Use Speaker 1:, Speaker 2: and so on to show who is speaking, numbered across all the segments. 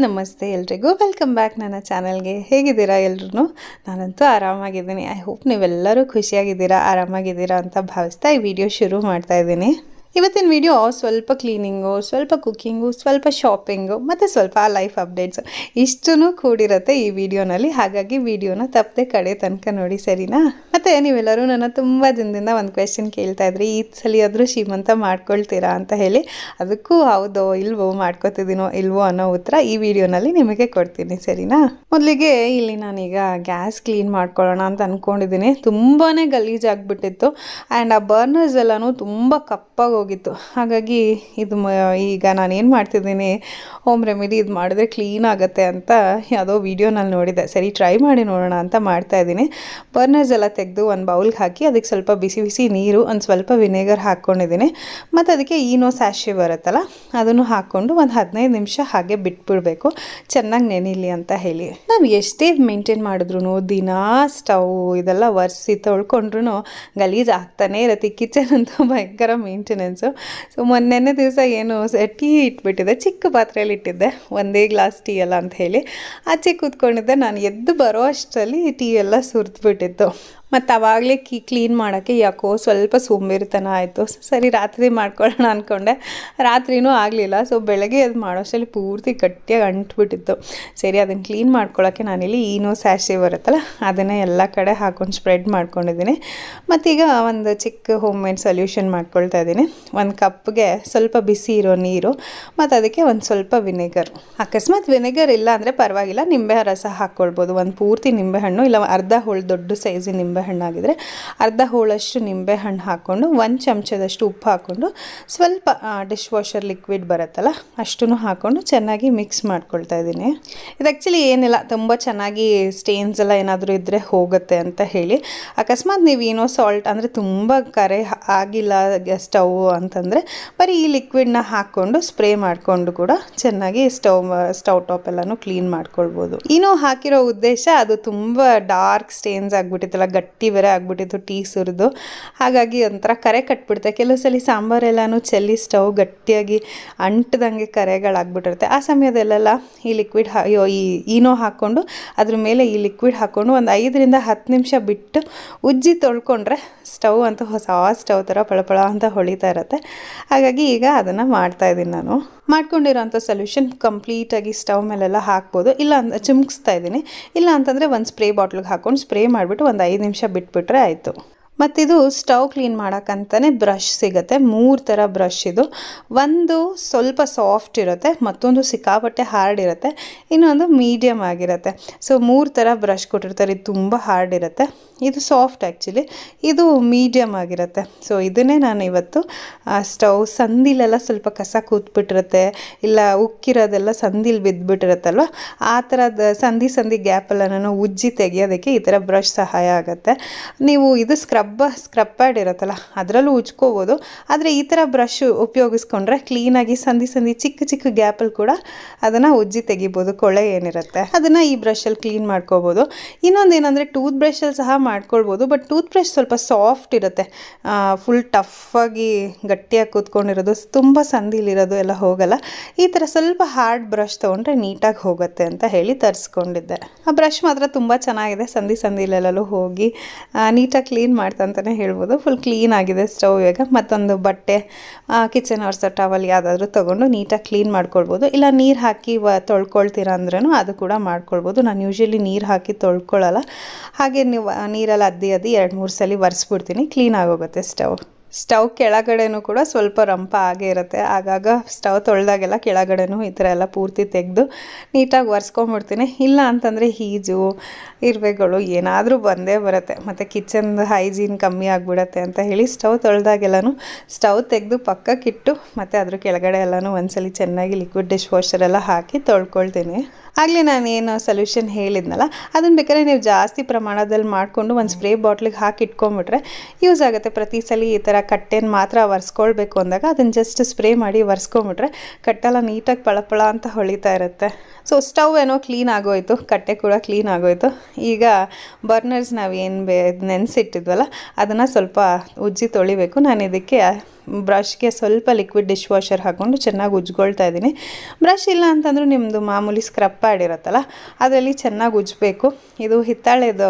Speaker 1: ನಮಸ್ತೆ ಎಲ್ರಿಗೂ welcome back ನನ್ನ ಚಾನಲ್ಗೆ. ಹೇಗಿದ್ದೀರಾ ಎಲ್ಲರೂ? ನಾನಂತೂ ಆರಾಮಾಗಿದ್ದೀನಿ. ಐ ಹೋಪ್ ನೀವೆಲ್ಲರೂ ಖುಷಿಯಾಗಿದ್ದೀರಾ, ಆರಾಮಾಗಿದ್ದೀರಾ ಅಂತ ಭಾವಿಸ್ತಾ ಈ ವಿಡಿಯೋ ಶುರು ಮಾಡ್ತಾ ಇದ್ದೀನಿ. ಇವತ್ತಿನ ವಿಡಿಯೋ ಸ್ವಲ್ಪ ಕ್ಲೀನಿಂಗು, ಸ್ವಲ್ಪ ಕುಕ್ಕಿಂಗು, ಸ್ವಲ್ಪ ಶಾಪಿಂಗು ಮತ್ತು ಸ್ವಲ್ಪ ಲೈಫ್ ಅಪ್ಡೇಟ್ಸು ಇಷ್ಟೂ ಕೂಡಿರುತ್ತೆ ಈ ವಿಡಿಯೋನಲ್ಲಿ. ಹಾಗಾಗಿ ವಿಡಿಯೋನ ತಪ್ಪದೆ ಕಡೆ ತನಕ ನೋಡಿ, ಸರಿನಾ? ಮತ್ತು ನೀವೆಲ್ಲರೂ ನನ್ನ ತುಂಬ ದಿನದಿಂದ ಒಂದು ಕ್ವೆಶ್ಚನ್ ಕೇಳ್ತಾ ಇದ್ರಿ, ಈ ಸಲಿಯಾದರೂ ಶ್ರೀಮಂತ ಮಾಡ್ಕೊಳ್ತೀರಾ ಅಂತ ಹೇಳಿ. ಅದಕ್ಕೂ ಹೌದೋ ಇಲ್ವೋ, ಮಾಡ್ಕೊತಿದ್ದೀನೋ ಇಲ್ವೋ ಅನ್ನೋ ಉತ್ತರ ಈ ವಿಡಿಯೋನಲ್ಲಿ ನಿಮಗೆ ಕೊಡ್ತೀನಿ, ಸರಿನಾ? ಮೊದಲಿಗೆ ಇಲ್ಲಿ ನಾನೀಗ ಗ್ಯಾಸ್ ಕ್ಲೀನ್ ಮಾಡ್ಕೊಳ್ಳೋಣ ಅಂತ ಅಂದ್ಕೊಂಡಿದ್ದೀನಿ. ತುಂಬಾ ಗಲೀಜಾಗ್ಬಿಟ್ಟಿತ್ತು ಆ್ಯಂಡ್ ಆ ಬರ್ನರ್ಸ್ ಎಲ್ಲನೂ ತುಂಬ ಕಪ್ಪಾಗಿ ಹೋಗಿತ್ತು. ಹಾಗಾಗಿ ಇದು ಈಗ ನಾನೇನು ಮಾಡ್ತಿದ್ದೀನಿ, ಹೋಮ್ ರೆಮಿಡಿ ಇದು ಮಾಡಿದ್ರೆ ಕ್ಲೀನ್ ಆಗುತ್ತೆ ಅಂತ ಯಾವುದೋ ವೀಡಿಯೋನಲ್ಲಿ ನೋಡಿದೆ. ಸರಿ ಟ್ರೈ ಮಾಡಿ ನೋಡೋಣ ಅಂತ ಮಾಡ್ತಾಯಿದ್ದೀನಿ. ಬರ್ನರ್ಸ್ ಎಲ್ಲ ತೆಗೆದು ಒಂದು ಬೌಲ್ಗೆ ಹಾಕಿ ಅದಕ್ಕೆ ಸ್ವಲ್ಪ ಬಿಸಿ ಬಿಸಿ ನೀರು, ಒಂದು ಸ್ವಲ್ಪ ವಿನೆಗರ್ ಹಾಕ್ಕೊಂಡಿದ್ದೀನಿ. ಮತ್ತು ಅದಕ್ಕೆ ಈನೋ ಸ್ಯಾಶೆ ಬರುತ್ತಲ್ಲ ಅದನ್ನು ಹಾಕ್ಕೊಂಡು ಒಂದು 15 ನಿಮಿಷ ಹಾಗೆ ಬಿಟ್ಬಿಡಬೇಕು, ಚೆನ್ನಾಗಿ ನೆನಿಲಿ ಅಂತ ಹೇಳಿ. ನಾವು ಎಷ್ಟೇ ಮೇಂಟೈನ್ ಮಾಡಿದ್ರು ದಿನಾ ಸ್ಟವ್ ಇದೆಲ್ಲ ಒರೆಸಿ ತೊಳ್ಕೊಂಡ್ರು ಗಲೀಜು ಆಗ್ತಾನೇ ಇರುತ್ತೆ. ಕಿಚನ್ ಅಂತೂ ಭಯಂಕರ ಮೇಂಟೆನೆನ್ಸು. ಸೊ ಮೊನ್ನೆ ದಿವಸ ಏನು ಟೀ ಇಟ್ಬಿಟ್ಟಿದ್ದೆ, ಚಿಕ್ಕ ಪಾತ್ರೆಯಲ್ಲಿ ಇಟ್ಟಿದ್ದೆ, ಒಂದೇ ಗ್ಲಾಸ್ ಟೀ ಎಲ್ಲ ಅಂತ ಹೇಳಿ. ಆಚೆ ಕೂತ್ಕೊಂಡಿದ್ದೆ, ನಾನು ಎದ್ದು ಬರೋ ಅಷ್ಟರಲ್ಲಿ ಟೀ ಎಲ್ಲ ಸುರಿದ್ಬಿಟ್ಟಿತ್ತು. ಮತ್ತು ಆವಾಗಲೇ ಕ್ಲೀನ್ ಮಾಡೋಕ್ಕೆ ಯಾಕೋ ಸ್ವಲ್ಪ ಸೋಂಬೇರಿತನ ಆಯಿತು. ಸರಿ ರಾತ್ರಿ ಮಾಡ್ಕೊಳ್ಳೋಣ ಅಂದ್ಕೊಂಡೆ, ರಾತ್ರಿನೂ ಆಗಲಿಲ್ಲ. ಸೊ ಬೆಳಗ್ಗೆ ಅದು ಮಾಡೋಷ್ಟರಲ್ಲಿ ಪೂರ್ತಿ ಗಟ್ಟಿಯಾಗಿ ಅಂಟ್ಬಿಟ್ಟಿತ್ತು. ಸರಿ ಅದನ್ನು ಕ್ಲೀನ್ ಮಾಡ್ಕೊಳ್ಳೋಕ್ಕೆ ನಾನಿಲ್ಲಿ ಈನೋ ಸ್ಯಾಶೆ ಬರುತ್ತಲ್ಲ ಅದನ್ನೇ ಎಲ್ಲ ಕಡೆ ಹಾಕ್ಕೊಂಡು ಸ್ಪ್ರೆಡ್ ಮಾಡ್ಕೊಂಡಿದ್ದೀನಿ. ಮತ್ತೀಗ ಒಂದು ಚಿಕ್ಕ ಹೋಮ್ ಮೇಡ್ ಸೊಲ್ಯೂಷನ್ ಮಾಡ್ಕೊಳ್ತಾ ಇದ್ದೀನಿ. ಒಂದು ಕಪ್ಗೆ ಸ್ವಲ್ಪ ಬಿಸಿ ಇರೋ ನೀರು ಮತ್ತು ಅದಕ್ಕೆ ಒಂದು ಸ್ವಲ್ಪ ವಿನೆಗರ್. ಅಕಸ್ಮಾತ್ ವಿನೆಗರ್ ಇಲ್ಲ ಅಂದರೆ ಪರವಾಗಿಲ್ಲ, ನಿಂಬೆ ರಸ ಹಾಕ್ಕೊಳ್ಬೋದು. ಒಂದು ಪೂರ್ತಿ ನಿಂಬೆಹಣ್ಣು ಇಲ್ಲ ಅರ್ಧ ಹೋಳು, ದೊಡ್ಡ ಸೈಜಿನ ನಿಂಬೆಹಣ್ಣಾಗಿದ್ದರೆ ಅರ್ಧ ಹೋಳಷ್ಟು ನಿಂಬೆಹಣ್ಣು ಹಾಕ್ಕೊಂಡು 1 ಚಮಚದಷ್ಟು ಉಪ್ಪು ಹಾಕ್ಕೊಂಡು ಸ್ವಲ್ಪ ಡಿಶ್ ವಾಷರ್ ಲಿಕ್ವಿಡ್ ಬರುತ್ತಲ್ಲ ಅಷ್ಟನ್ನು ಹಾಕ್ಕೊಂಡು ಚೆನ್ನಾಗಿ ಮಿಕ್ಸ್ ಮಾಡ್ಕೊಳ್ತಾ ಇದ್ದೀನಿ. ಇದು ಆ್ಯಕ್ಚುಲಿ ಏನಿಲ್ಲ, ತುಂಬ ಚೆನ್ನಾಗಿ ಸ್ಟೇನ್ಸ್ ಎಲ್ಲ ಏನಾದರೂ ಇದ್ದರೆ ಹೋಗುತ್ತೆ ಅಂತ ಹೇಳಿ. ಅಕಸ್ಮಾತ್ ನೀವು ಏನೋ ಸಾಲ್ಟ್ ಅಂದರೆ ತುಂಬ ಕರೆ ಆಗಿಲ್ಲ ಸ್ಟವ್ ಅಂತಂದರೆ ಬರೀ ಈ ಲಿಕ್ವಿಡ್ನ ಹಾಕ್ಕೊಂಡು ಸ್ಪ್ರೇ ಮಾಡಿಕೊಂಡು ಕೂಡ ಚೆನ್ನಾಗಿ ಸ್ಟವ್ ಟಾಪ್ ಎಲ್ಲನೂ ಕ್ಲೀನ್ ಮಾಡ್ಕೊಳ್ಬೋದು. ಏನೋ ಹಾಕಿರೋ ಉದ್ದೇಶ ಅದು ತುಂಬ ಡಾರ್ಕ್ ಸ್ಟೇನ್ಸ್ ಆಗಿಬಿಟ್ಟಿತ್ತಲ್ಲ, ಗಟ್ಟಿ ಬೇರೆ ಆಗಿಬಿಟ್ಟಿತ್ತು ಟೀ ಸುರಿದು. ಹಾಗಾಗಿ ಒಂಥರ ಕರೆ ಕಟ್ಬಿಡುತ್ತೆ. ಕೆಲವು ಸಲ ಸಾಂಬಾರೆಲ್ಲನೂ ಚೆಲ್ಲಿ ಸ್ಟವ್ ಗಟ್ಟಿಯಾಗಿ ಅಂಟದಂಗೆ ಕರೆಗಳಾಗ್ಬಿಟ್ಟಿರುತ್ತೆ. ಆ ಸಮಯದಲ್ಲೆಲ್ಲ ಈ ಲಿಕ್ವಿಡ್ ಈ ಈನೋ ಹಾಕ್ಕೊಂಡು ಅದ್ರ ಮೇಲೆ ಈ ಲಿಕ್ವಿಡ್ ಹಾಕ್ಕೊಂಡು ಒಂದು 5 ರಿಂದ 10 ನಿಮಿಷ ಬಿಟ್ಟು ಉಜ್ಜಿ ತೊಳ್ಕೊಂಡ್ರೆ ಸ್ಟವ್ ಅಂತೂ ಹೊಸ ಸ್ಟವ್ ಥರ ಪಳಪಳ ಅಂತ ಹೊಳಿತಾ ಇರುತ್ತೆ. ಹಾಗಾಗಿ ಈಗ ಅದನ್ನು ಮಾಡ್ತಾಯಿದ್ದೀನಿ. ನಾನು ಮಾಡ್ಕೊಂಡಿರೋಂಥ ಸೊಲ್ಯೂಷನ್ ಕಂಪ್ಲೀಟಾಗಿ ಸ್ಟವ್ ಮೇಲೆಲ್ಲ ಹಾಕ್ಬೋದು. ಇಲ್ಲ ಅಂತ ಚಿಮ್ಕಿಸ್ತಾ ಇದ್ದೀನಿ. ಇಲ್ಲ ಅಂತಂದರೆ ಒಂದು ಸ್ಪ್ರೇ ಬಾಟ್ಲಿಗೆ ಹಾಕ್ಕೊಂಡು ಸ್ಪ್ರೇ ಮಾಡಿಬಿಟ್ಟು ಒಂದು 5 ನಿಮಿಷ ಬಿಟ್ಬಿಟ್ರೆ ಆಯಿತು. ಮತ್ತಿದು ಸ್ಟವ್ ಕ್ಲೀನ್ ಮಾಡೋಕ್ಕಂತಲೇ ಬ್ರಷ್ ಸಿಗುತ್ತೆ. 3 ಥರ ಬ್ರಷ್ ಇದು. ಒಂದು ಸ್ವಲ್ಪ ಸಾಫ್ಟ್ ಇರುತ್ತೆ, ಮತ್ತೊಂದು ಸಿಕ್ಕಾಪಟ್ಟೆ ಹಾರ್ಡ್ ಇರುತ್ತೆ, ಇನ್ನೊಂದು ಮೀಡಿಯಮ್ ಆಗಿರುತ್ತೆ. ಸೊ 3 ಥರ ಬ್ರಷ್ ಕೊಟ್ಟಿರ್ತಾರೆ. ಇದು ತುಂಬ ಹಾರ್ಡ್ ಇರುತ್ತೆ, ಇದು ಸಾಫ್ಟ್ ಆ್ಯಕ್ಚುಲಿ, ಇದು ಮೀಡಿಯಮ್ ಆಗಿರುತ್ತೆ. ಸೊ ಇದನ್ನೇ ನಾನು ಇವತ್ತು ಸ್ಟವ್ ಸಂದಿಲೆಲ್ಲ ಸ್ವಲ್ಪ ಕಸ ಕೂತ್ಬಿಟ್ಟಿರುತ್ತೆ, ಇಲ್ಲ ಉಕ್ಕಿರೋದೆಲ್ಲ ಸಂದಿಲಿ ಬಿದ್ದುಬಿಟ್ಟಿರುತ್ತಲ್ವ, ಆ ಥರದ ಸಂದಿ ಗ್ಯಾಪೆಲ್ಲ ನಾನು ಉಜ್ಜಿ ತೆಗಿಯೋದಕ್ಕೆ ಈ ಥರ ಬ್ರಷ್ ಸಹಾಯ ಆಗುತ್ತೆ. ನೀವು ಇದು ಸ್ಕ್ರಬ್ ಪ್ಯಾಡ್ ಇರುತ್ತಲ್ಲ ಅದರಲ್ಲೂ ಉಜ್ಕೋಬೋದು. ಆದರೆ ಈ ಥರ ಬ್ರಷ್ ಉಪಯೋಗಿಸ್ಕೊಂಡ್ರೆ ಕ್ಲೀನಾಗಿ ಸಂದಿ ಚಿಕ್ಕ ಗ್ಯಾಪಲ್ಲಿ ಕೂಡ ಅದನ್ನು ಉಜ್ಜಿ ತೆಗಿಬೋದು, ಕೊಳೆ ಏನಿರುತ್ತೆ ಅದನ್ನು ಈ ಬ್ರಷಲ್ಲಿ ಕ್ಲೀನ್ ಮಾಡ್ಕೋಬೋದು. ಇನ್ನೊಂದು ಏನಂದರೆ ಟೂತ್ ಬ್ರಷಲ್ಲಿ ಸಹ ಮಾಡ್ಕೊಳ್ಬೋದು. ಬಟ್ ಟೂತ್ ಬ್ರಷ್ ಸ್ವಲ್ಪ ಸಾಫ್ಟ್ ಇರುತ್ತೆ, ಫುಲ್ ಟಫಾಗಿ ಗಟ್ಟಿಯಾಗಿ ಕೂತ್ಕೊಂಡಿರೋದು, ತುಂಬ ಸಂದಿಲಿರೋದು ಎಲ್ಲ ಹೋಗಲ್ಲ. ಈ ಥರ ಸ್ವಲ್ಪ ಹಾರ್ಡ್ ಬ್ರಷ್ ತೊಗೊಂಡ್ರೆ ನೀಟಾಗಿ ಹೋಗುತ್ತೆ ಅಂತ ಹೇಳಿ ತರಿಸ್ಕೊಂಡಿದ್ದೆ. ಆ ಬ್ರಷ್ ಮಾತ್ರ ತುಂಬ ಚೆನ್ನಾಗಿದೆ, ಸಂದಿಲೆಲ್ಲೂ ಹೋಗಿ ನೀಟಾಗಿ ಕ್ಲೀನ್ ಅಂತಲೇ ಹೇಳ್ಬೋದು. ಫುಲ್ ಕ್ಲೀನ್ ಆಗಿದೆ ಸ್ಟವ್. ಇವಾಗ ಮತ್ತೊಂದು ಬಟ್ಟೆ, ಕಿಚನ್ ಒರೆಸೋ ಟವಲ್ ಯಾವುದಾದ್ರೂ ತೊಗೊಂಡು ನೀಟಾಗಿ ಕ್ಲೀನ್ ಮಾಡ್ಕೊಳ್ಬೋದು. ಇಲ್ಲ ನೀರು ಹಾಕಿ ತೊಳ್ಕೊಳ್ತೀರಾ ಅಂದ್ರೂ ಅದು ಕೂಡ ಮಾಡ್ಕೊಳ್ಬೋದು. ನಾನು ಯೂಶ್ವಲಿ ನೀರು ಹಾಕಿ ತೊಳ್ಕೊಳ್ಳಲ್ಲ, ಹಾಗೆ ನೀವು ನೀರಲ್ಲಿ ಅದ್ದಿ 2-3 ಸಲ ಒರೆಸ್ಬಿಡ್ತೀನಿ, ಕ್ಲೀನ್ ಆಗೋಗುತ್ತೆ ಸ್ಟವ್ ಕೆಳಗಡೆನೂ ಕೂಡ ಸ್ವಲ್ಪ ರಂಪ ಆಗೇ ಇರುತ್ತೆ. ಆಗಾಗ ಸ್ಟವ್ ತೊಳೆದಾಗೆಲ್ಲ ಕೆಳಗಡೆನೂ ಈ ಥರ ಎಲ್ಲ ಪೂರ್ತಿ ತೆಗೆದು ನೀಟಾಗಿ ಒರೆಸ್ಕೊಂಬಿಡ್ತೀನಿ. ಇಲ್ಲ ಅಂತಂದರೆ ಹೀಜು ಇರುವೆಗಳು ಏನಾದರೂ ಬಂದೇ ಬರುತ್ತೆ, ಮತ್ತು ಕಿಚನ್ದು ಹೈಜೀನ್ ಕಮ್ಮಿ ಆಗಿಬಿಡತ್ತೆ ಅಂತ ಹೇಳಿ ಸ್ಟವ್ ತೊಳೆದಾಗೆಲ್ಲನೂ ಸ್ಟವ್ ತೆಗೆದು ಪಕ್ಕಕ್ಕಿಟ್ಟು ಮತ್ತು ಅದ್ರ ಕೆಳಗಡೆ ಎಲ್ಲನೂ ಒಂದ್ಸಲಿ ಚೆನ್ನಾಗಿ ಲಿಕ್ವಿಡ್ ಡಿಶ್ ವಾಷರೆಲ್ಲ ಹಾಕಿ ತೊಳ್ಕೊಳ್ತೀನಿ. ಆಗಲೇ ನಾನೇನು ಸೊಲ್ಯೂಷನ್ ಹೇಳಿದ್ನಲ್ಲ ಅದನ್ನು ಬೇಕಾದ್ರೆ ನೀವು ಜಾಸ್ತಿ ಪ್ರಮಾಣದಲ್ಲಿ ಮಾಡಿಕೊಂಡು ಒಂದು ಸ್ಪ್ರೇ ಬಾಟ್ಲಿಗೆ ಹಾಕಿ ಇಟ್ಕೊಂಬಿಟ್ರೆ ಯೂಸ್ ಆಗುತ್ತೆ. ಪ್ರತಿ ಸಲ ಈ ಥರ ಕಟ್ಟೆನ ಮಾತ್ರ ಒರೆಸ್ಕೊಳ್ಬೇಕು ಅಂದಾಗ ಅದನ್ನು ಜಸ್ಟ್ ಸ್ಪ್ರೇ ಮಾಡಿ ಒರೆಸ್ಕೊಂಬಿಟ್ರೆ ಕಟ್ಟೆಲ್ಲ ನೀಟಾಗಿ ಪಳಪಳ ಅಂತ ಹೊಳಿತಾ ಇರುತ್ತೆ. ಸೊ ಸ್ಟವ್ ಏನೋ ಕ್ಲೀನ್ ಆಗೋಯ್ತು, ಕಟ್ಟೆ ಕೂಡ ಕ್ಲೀನ್ ಆಗೋಯ್ತು. ಈಗ ಬರ್ನರ್ಸ್ ನಾವೇನು ನೆನೆಸಿಟ್ಟಿದ್ವಲ್ಲ ಅದನ್ನು ಸ್ವಲ್ಪ ಉಜ್ಜಿ ತೊಳಿಬೇಕು. ನಾನು ಇದಕ್ಕೆ ಬ್ರಷ್ಗೆ ಸ್ವಲ್ಪ ಲಿಕ್ವಿಡ್ ಡಿಶ್ ವಾಷರ್ ಹಾಕ್ಕೊಂಡು ಚೆನ್ನಾಗಿ ಉಜ್ಕೊಳ್ತಾ ಇದ್ದೀನಿ. ಬ್ರಷ್ ಇಲ್ಲ ಅಂತಂದ್ರೂ ನಿಮ್ಮದು ಮಾಮೂಲಿ ಸ್ಕ್ರಬ್ ಪ್ಯಾಡ್ ಇರುತ್ತಲ್ಲ ಅದರಲ್ಲಿ ಚೆನ್ನಾಗಿ ಉಜ್ಜಬೇಕು. ಇದು ಹಿತ್ತಾಳೆದು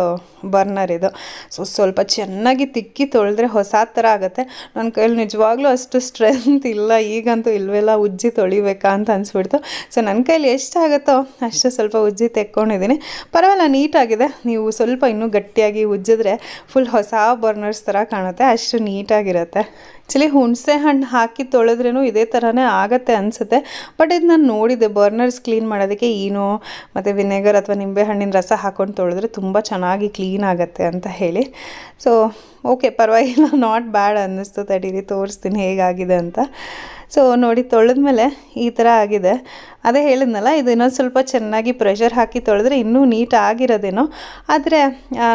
Speaker 1: ಬರ್ನರ್ ಇದು. ಸೊ ಸ್ವಲ್ಪ ಚೆನ್ನಾಗಿ ತಿಕ್ಕಿ ತೊಳೆದ್ರೆ ಹೊಸ ಥರ ಆಗುತ್ತೆ. ನನ್ನ ಕೈಯಲ್ಲಿ ನಿಜವಾಗ್ಲೂ ಅಷ್ಟು ಸ್ಟ್ರೆಂತ್ ಇಲ್ಲ, ಈಗಂತೂ ಇಲ್ವೆಲ್ಲ ಉಜ್ಜಿ ತೊಳಿಬೇಕಾ ಅಂತ ಅನಿಸ್ಬಿಡ್ತು. ಸೊ ನನ್ನ ಕೈಯಲ್ಲಿ ಎಷ್ಟಾಗುತ್ತೋ ಅಷ್ಟು ಸ್ವಲ್ಪ ಉಜ್ಜಿ ತೆಕ್ಕೊಂಡಿದ್ದೀನಿ. ಪರವಾಗಿಲ್ಲ, ನೀಟಾಗಿದೆ. ನೀವು ಸ್ವಲ್ಪ ಇನ್ನೂ ಗಟ್ಟಿಯಾಗಿ ಉಜ್ಜಿದ್ರೆ ಫುಲ್ ಹೊಸ ಬರ್ನರ್ಸ್ ಥರ ಕಾಣುತ್ತೆ, ಅಷ್ಟು ನೀಟಾಗಿರುತ್ತೆ. ಆ್ಯಕ್ಚುಲಿ ಹುಣಸೆ ಹಣ್ಣು ಹಾಕಿ ತೊಳೆದ್ರೂ ಇದೇ ಥರನೇ ಆಗುತ್ತೆ ಅನಿಸುತ್ತೆ. ಬಟ್ ಇದು ನಾನು ನೋಡಿದ್ದೆ, ಬರ್ನರ್ಸ್ ಕ್ಲೀನ್ ಮಾಡೋದಕ್ಕೆ ಈನೋ ಮತ್ತು ವಿನೆಗರ್ ಅಥವಾ ನಿಂಬೆಹಣ್ಣಿನ ರಸ ಹಾಕ್ಕೊಂಡು ತೊಳೆದ್ರೆ ತುಂಬ ಚೆನ್ನಾಗಿ ಕ್ಲೀನ್ ಆಗುತ್ತೆ ಅಂತ ಹೇಳಿ. ಸೊ ಓಕೆ, ಪರವಾಗಿಲ್ಲ, ನಾಟ್ ಬ್ಯಾಡ್ ಅನ್ನಿಸ್ತು. ತಡೀರಿ ತೋರಿಸ್ತೀನಿ ಹೇಗಾಗಿದೆ ಅಂತ. ಸೊ ನೋಡಿ, ತೊಳೆದ್ಮೇಲೆ ಈ ಥರ ಆಗಿದೆ. ಅದೇ ಹೇಳಿದ್ನಲ್ಲ, ಇದು ಇನ್ನೊಂದು ಸ್ವಲ್ಪ ಚೆನ್ನಾಗಿ ಪ್ರೆಷರ್ ಹಾಕಿ ತೊಳೆದ್ರೆ ಇನ್ನೂ ನೀಟ್ ಆಗಿರೋದೇನೋ. ಆದರೆ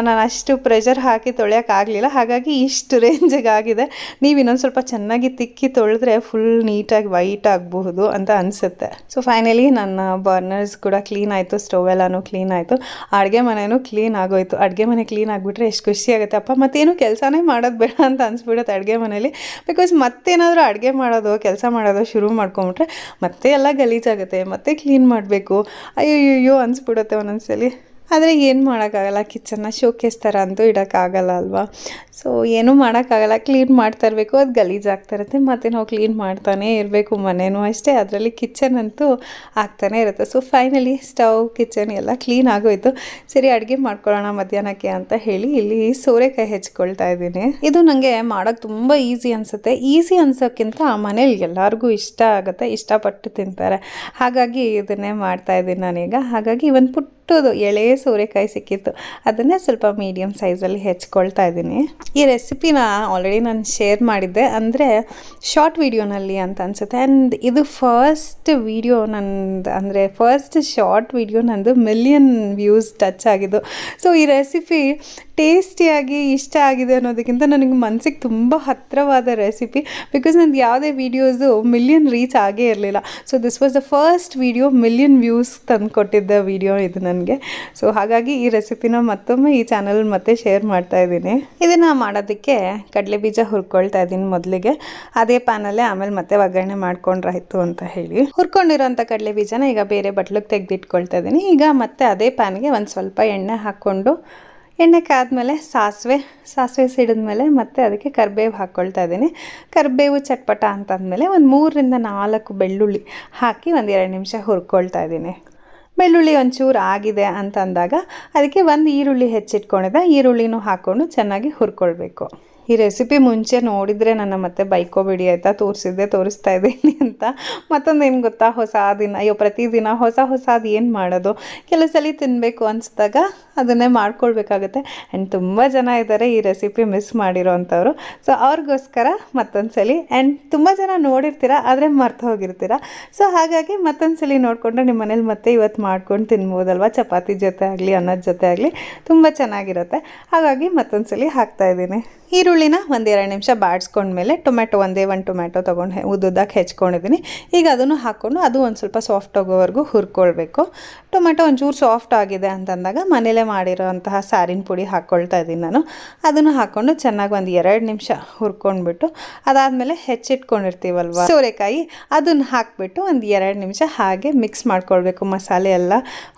Speaker 1: ನಾನು ಅಷ್ಟು ಪ್ರೆಷರ್ ಹಾಕಿ ತೊಳೆಯೋಕ್ಕಾಗಲಿಲ್ಲ, ಹಾಗಾಗಿ ಇಷ್ಟು ರೇಂಜಿಗೆ ಆಗಿದೆ. ನೀವು ಇನ್ನೊಂದು ಸ್ವಲ್ಪ ಚೆನ್ನಾಗಿ ತಿಕ್ಕಿ ತೊಳೆದ್ರೆ ಫುಲ್ ನೀಟಾಗಿ ವೈಟ್ ಆಗಬಹುದು ಅಂತ ಅನಿಸುತ್ತೆ. ಸೊ ಫೈನಲಿ ನನ್ನ ಬರ್ನರ್ಸ್ ಕೂಡ ಕ್ಲೀನ್ ಆಯಿತು, ಸ್ಟವ್ ಎಲ್ಲನೂ ಕ್ಲೀನ್ ಆಯಿತು, ಅಡುಗೆ ಮನೆಯೂ ಕ್ಲೀನ್ ಆಗೋಯ್ತು. ಅಡುಗೆ ಮನೆ ಕ್ಲೀನ್ ಆಗಿಬಿಟ್ರೆ ಎಷ್ಟು ಖುಷಿ ಆಗುತ್ತೆ ಅಪ್ಪ, ಮತ್ತೇನು ಕೆಲಸನೇ ಮಾಡೋದು ಬೇಡ ಅಂತ ಅನಿಸ್ಬಿಡುತ್ತೆ ಅಡುಗೆ ಮನೇಲಿ. ಬಿಕಾಸ್ ಮತ್ತೇನಾದರೂ ಅಡುಗೆ ಮಾಡೋದು ಕೆಲಸ ಮಾಡೋದು ಶುರು ಮಾಡ್ಕೊಂಬಿಟ್ರೆ ಮತ್ತೆ ಎಲ್ಲ ಗಲೀಜಾಗುತ್ತೆ, ಮತ್ತೆ ಕ್ಲೀನ್ ಮಾಡಬೇಕು, ಅಯ್ಯೋ ಅನಿಸ್ಬಿಡುತ್ತೆ ಒಂದೊಂದ್ಸಲಿ. ಆದರೆ ಏನು ಮಾಡೋಕ್ಕಾಗಲ್ಲ, ಕಿಚನ್ನ ಶೋಕೇಸ್ ಥರ ಅಂತೂ ಇಡೋಕ್ಕಾಗಲ್ಲ ಅಲ್ವಾ. ಸೊ ಏನೂ ಮಾಡೋಕ್ಕಾಗಲ್ಲ, ಕ್ಲೀನ್ ಮಾಡ್ತಾ ಇರಬೇಕು, ಅದು ಗಲೀಜಾಗ್ತಾ ಇರುತ್ತೆ, ಮತ್ತು ನಾವು ಕ್ಲೀನ್ ಮಾಡ್ತಾನೇ ಇರಬೇಕು. ಮನೇನೂ ಅಷ್ಟೇ, ಅದರಲ್ಲಿ ಕಿಚನ್ ಅಂತೂ ಆಗ್ತಾನೇ ಇರುತ್ತೆ. ಸೊ ಫೈನಲಿ ಸ್ಟವ್, ಕಿಚನ್ ಎಲ್ಲ ಕ್ಲೀನ್ ಆಗೋಯ್ತು. ಸರಿ, ಅಡುಗೆ ಮಾಡ್ಕೊಳ್ಳೋಣ ಮಧ್ಯಾಹ್ನಕ್ಕೆ ಅಂತ ಹೇಳಿ ಇಲ್ಲಿ ಸೋರೆಕಾಯಿ ಹೆಚ್ಕೊಳ್ತಾ ಇದ್ದೀನಿ. ಇದು ನನಗೆ ಮಾಡೋಕ್ಕೆ ತುಂಬ ಈಸಿ ಅನಿಸುತ್ತೆ. ಈಸಿ ಅನ್ಸೋಕ್ಕಿಂತ ಮನೇಲಿ ಎಲ್ಲರಿಗೂ ಇಷ್ಟ ಆಗುತ್ತೆ, ಇಷ್ಟಪಟ್ಟು ತಿಂತಾರೆ. ಹಾಗಾಗಿ ಇದನ್ನೇ ಮಾಡ್ತಾಯಿದ್ದೀನಿ ನಾನೀಗ. ಹಾಗಾಗಿ ಒಂದು ಪುಟ್ಟದು ಎಳೆ ಸೋರೆಕಾಯಿ ಸಿಕ್ಕಿತ್ತು, ಅದನ್ನೇ ಸ್ವಲ್ಪ ಮೀಡಿಯಮ್ ಸೈಜಲ್ಲಿ ಹೆಚ್ಕೊಳ್ತಾ ಇದ್ದೀನಿ. ಈ ರೆಸಿಪಿನ ಆಲ್ರೆಡಿ ನಾನು ಶೇರ್ ಮಾಡಿದ್ದೆ, ಅಂದರೆ ಶಾರ್ಟ್ ವಿಡಿಯೋನಲ್ಲಿ ಅಂತ ಅನಿಸುತ್ತೆ. ಆ್ಯಂಡ್ ಇದು ಫಸ್ಟ್ ವಿಡಿಯೋ ನಂದು, ಅಂದರೆ ಫಸ್ಟ್ ಶಾರ್ಟ್ ವಿಡಿಯೋ ನಂದು ಮಿಲಿಯನ್ ವ್ಯೂಸ್ ಟಚ್ ಆಗಿದ್ದು. ಸೊ ಈ ರೆಸಿಪಿ ಟೇಸ್ಟಿಯಾಗಿ ಇಷ್ಟ ಆಗಿದೆ ಅನ್ನೋದಕ್ಕಿಂತ ನನಗೆ ಮನಸ್ಸಿಗೆ ತುಂಬ ಹತ್ತಿರವಾದ ರೆಸಿಪಿ. ಬಿಕಾಸ್ ನಂದು ಯಾವುದೇ ವೀಡಿಯೋಸು ಮಿಲಿಯನ್ ರೀಚ್ ಆಗೇ ಇರಲಿಲ್ಲ. So this was the first video million views ತಂದು ಕೊಟ್ಟಿದ್ದ ವಿಡಿಯೋ ಇದು ನನಗೆ. ಸೊ ಹಾಗಾಗಿ ಈ ರೆಸಿಪಿನ ಮತ್ತೊಮ್ಮೆ ಈ ಚಾನಲ್ ಮತ್ತೆ ಶೇರ್ ಮಾಡ್ತಾ ಇದ್ದೀನಿ. ಇದನ್ನು ಮಾಡೋದಕ್ಕೆ ಕಡಲೆ ಬೀಜ ಹುರ್ಕೊಳ್ತಾ ಇದ್ದೀನಿ ಮೊದಲಿಗೆ. ಅದೇ ಪ್ಯಾನಲ್ಲೇ ಆಮೇಲೆ ಮತ್ತೆ ಒಗ್ಗರಣೆ ಮಾಡ್ಕೊಂಡ್ರಾಯ್ತು ಅಂತ ಹೇಳಿ ಹುರ್ಕೊಂಡಿರೋಂಥ ಕಡಲೆ ಬೀಜನ ಈಗ ಬೇರೆ ಬಟ್ಲಿಗೆ ತೆಗೆದಿಟ್ಕೊಳ್ತಾ ಇದ್ದೀನಿ. ಈಗ ಮತ್ತೆ ಅದೇ ಪ್ಯಾನ್ಗೆ ಒಂದು ಸ್ವಲ್ಪ ಎಣ್ಣೆ ಹಾಕ್ಕೊಂಡು, ಎಣ್ಣೆ ಕಾದ್ಮೇಲೆ ಸಾಸಿವೆ ಸಿಡಿದ್ಮೇಲೆ ಮತ್ತೆ ಅದಕ್ಕೆ ಕರಿಬೇವು ಹಾಕ್ಕೊಳ್ತಾ ಇದ್ದೀನಿ. ಕರಿಬೇವು ಚಟ್ಪಟ ಅಂತಂದಮೇಲೆ ಒಂದು 3 ರಿಂದ 4 ಬೆಳ್ಳುಳ್ಳಿ ಹಾಕಿ ಒಂದು 2 ನಿಮಿಷ ಹುರ್ಕೊಳ್ತಾ ಇದ್ದೀನಿ. ಬೆಳ್ಳುಳ್ಳಿ ಒಂಚೂರು ಆಗಿದೆ ಅಂತ ಅಂದಾಗ ಅದಕ್ಕೆ ಒಂದು ಈರುಳ್ಳಿ ಹೆಚ್ಚಿಟ್ಕೊಂಡಿದ್ದೆ, ಈರುಳ್ಳಿನೂ ಹಾಕ್ಕೊಂಡು ಚೆನ್ನಾಗಿ ಹುರ್ಕೊಳ್ಬೇಕು. ಈ ರೆಸಿಪಿ ಮುಂಚೆ ನೋಡಿದರೆ ನನ್ನ ಮತ್ತೆ ಬೈಕೋಬಿಡಿ ಆಯಿತಾ, ತೋರಿಸ್ತಾ ಇದ್ದೀನಿ ಅಂತ. ಮತ್ತೊಂದು ಏನು ಗೊತ್ತಾ, ಹೊಸ ದಿನ, ಪ್ರತಿದಿನ ಹೊಸದು ಏನು ಮಾಡೋದು, ಕೆಲವು ಸಲ ತಿನ್ನಬೇಕು ಅನಿಸಿದಾಗ ಅದನ್ನೇ ಮಾಡ್ಕೊಳ್ಬೇಕಾಗುತ್ತೆ. ಆ್ಯಂಡ್ ತುಂಬ ಜನ ಇದ್ದಾರೆ ಈ ರೆಸಿಪಿ ಮಿಸ್ ಮಾಡಿರೋ ಅಂಥವ್ರು. ಸೊ ಅವ್ರಿಗೋಸ್ಕರ ಮತ್ತೊಂದು ಸಲ, ಆ್ಯಂಡ್ ತುಂಬ ಜನ ನೋಡಿರ್ತೀರ ಆದರೆ ಮರ್ತು ಹೋಗಿರ್ತೀರ. ಸೊ ಹಾಗಾಗಿ ಮತ್ತೊಂದು ಸಲ ನೋಡಿಕೊಂಡ್ರೆ ನಿಮ್ಮ ಮನೇಲಿ ಮತ್ತೆ ಇವತ್ತು ಮಾಡ್ಕೊಂಡು ತಿನ್ಬೋದಲ್ವ, ಚಪಾತಿ ಜೊತೆ ಆಗಲಿ ಅನ್ನದ ಜೊತೆ ಆಗಲಿ ತುಂಬ ಚೆನ್ನಾಗಿರುತ್ತೆ. ಹಾಗಾಗಿ ಮತ್ತೊಂದು ಸಲ ಹಾಕ್ತಾಯಿದ್ದೀನಿ. ಈರುಳ್ಳಿನ 1-2 ನಿಮಿಷ ಬಾಡಿಸ್ಕೊಂಡ್ಮೇಲೆ ಟೊಮೆಟೊ ಒಂದು ಟೊಮೆಟೊ ತೊಗೊಂಡು ಉದ್ದುದ್ದಕ್ಕೆ ಹೆಚ್ಕೊಂಡಿದ್ದೀನಿ. ಈಗ ಅದನ್ನು ಹಾಕ್ಕೊಂಡು ಅದು ಒಂದು ಸ್ವಲ್ಪ ಸಾಫ್ಟ್ ಆಗೋವರೆಗೂ ಹುರ್ಕೊಳ್ಬೇಕು. ಟೊಮೆಟೊ ಒಂಚೂರು ಸಾಫ್ಟ್ ಆಗಿದೆ ಅಂತಂದಾಗ ಮನೇಲೇ ಮಾಡಿರೋ ಅಂತಹ ಸಾರಿನ ಪುಡಿ ಹಾಕ್ಕೊಳ್ತಾ ಇದ್ದೀನಿ ನಾನು. ಅದನ್ನು ಹಾಕ್ಕೊಂಡು ಚೆನ್ನಾಗಿ 1-2 ನಿಮಿಷ ಹುರ್ಕೊಂಡ್ಬಿಟ್ಟು ಅದಾದಮೇಲೆ ಹೆಚ್ಚಿಟ್ಕೊಂಡಿರ್ತೀವಲ್ವ ಸೋರೆಕಾಯಿ, ಅದನ್ನು ಹಾಕಿಬಿಟ್ಟು 1-2 ನಿಮಿಷ ಹಾಗೆ ಮಿಕ್ಸ್ ಮಾಡ್ಕೊಳ್ಬೇಕು. ಮಸಾಲೆ ಎಲ್ಲ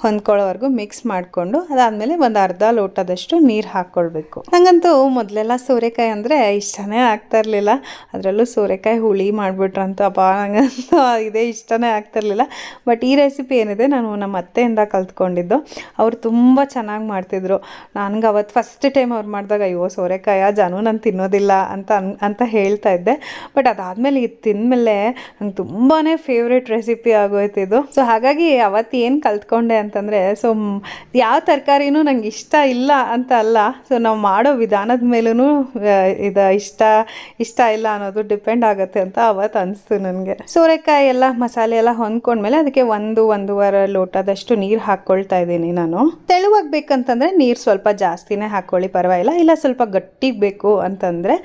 Speaker 1: ಹೊಂದ್ಕೊಳ್ಳೋವರೆಗೂ ಮಿಕ್ಸ್ ಮಾಡಿಕೊಂಡು ಅದಾದಮೇಲೆ ಒಂದು ಅರ್ಧ ಲೋಟದಷ್ಟು ನೀರು ಹಾಕ್ಕೊಳ್ಬೇಕು. ನನಗಂತೂ ಮೊದಲೆಲ್ಲ ಸೋರೆಕಾಯಿ ಅಂದರೆ ಇಷ್ಟನೇ ಆಗ್ತಾ ಇರಲಿಲ್ಲ. ಅದರಲ್ಲೂ ಸೋರೆಕಾಯಿ ಹುಳಿ ಮಾಡಿಬಿಟ್ರಂತೂ ಅಪ್ಪ, ನನಗಂತೂ ಇದೇ ಇಷ್ಟನೇ ಆಗ್ತಿರ್ಲಿಲ್ಲ. ಬಟ್ ಈ ರೆಸಿಪಿ ಏನಿದೆ ನಾನು ನಮ್ಮ ಅತ್ತೆಯಿಂದ ಕಲ್ತ್ಕೊಂಡಿದ್ದು. ಅವರು ತುಂಬ ಚೆನ್ನಾಗಿ ಮಾಡ್ತಿದ್ರು. ನನಗೆ ಅವತ್ತು ಫಸ್ಟ್ ಟೈಮ್ ಅವ್ರು ಮಾಡಿದಾಗ ಅಯ್ಯೋ ಸೋರೆಕಾಯ ಜಾನು ನಾನು ತಿನ್ನೋದಿಲ್ಲ ಅಂತ ಹೇಳ್ತಾ ಇದ್ದೆ. ಬಟ್ ಅದಾದಮೇಲೆ ಇದು ತಿಂದಮೇಲೆ ನಂಗೆ ತುಂಬಾ ಫೇವ್ರೇಟ್ ರೆಸಿಪಿ ಆಗೋಯ್ತಿದ್ದು. ಸೊ ಹಾಗಾಗಿ ಅವತ್ತು ಏನು ಕಲ್ತ್ಕೊಂಡೆ ಅಂತಂದರೆ, ಸೊ ಯಾವ ತರಕಾರಿನೂ ನಂಗೆ ಇಷ್ಟ ಇಲ್ಲ ಅಂತ ಅಲ್ಲ, ಸೊ ನಾವು ಮಾಡೋ ವಿಧಾನದ ಮೇಲೂ ಇದು ಇಷ್ಟ ಇಲ್ಲ ಅನ್ನೋದು ಡಿಪೆಂಡ್ ಆಗುತ್ತೆ ಅಂತ ಅವತ್ತು ಅನಿಸ್ತು ನನಗೆ. ಸೋರೆಕಾಯಿ ಎಲ್ಲ ಮಸಾಲೆ ಎಲ್ಲ ಹೊಂದ್ಕೊಂಡ್ಮೇಲೆ ಅದಕ್ಕೆ 1-1.5 ಲೋಟದಷ್ಟು ನೀರು ಹಾಕ್ಕೊಳ್ತಾ ಇದ್ದೀನಿ ನಾನು. ತೆಳುವಾಗಬೇಕಂತಂದರೆ ನೀರು ಸ್ವಲ್ಪ ಜಾಸ್ತಿನೇ ಹಾಕ್ಕೊಳ್ಳಿ, ಪರವಾಗಿಲ್ಲ. ಇಲ್ಲ ಸ್ವಲ್ಪ ಗಟ್ಟಿಗೆ ಬೇಕು ಅಂತಂದರೆ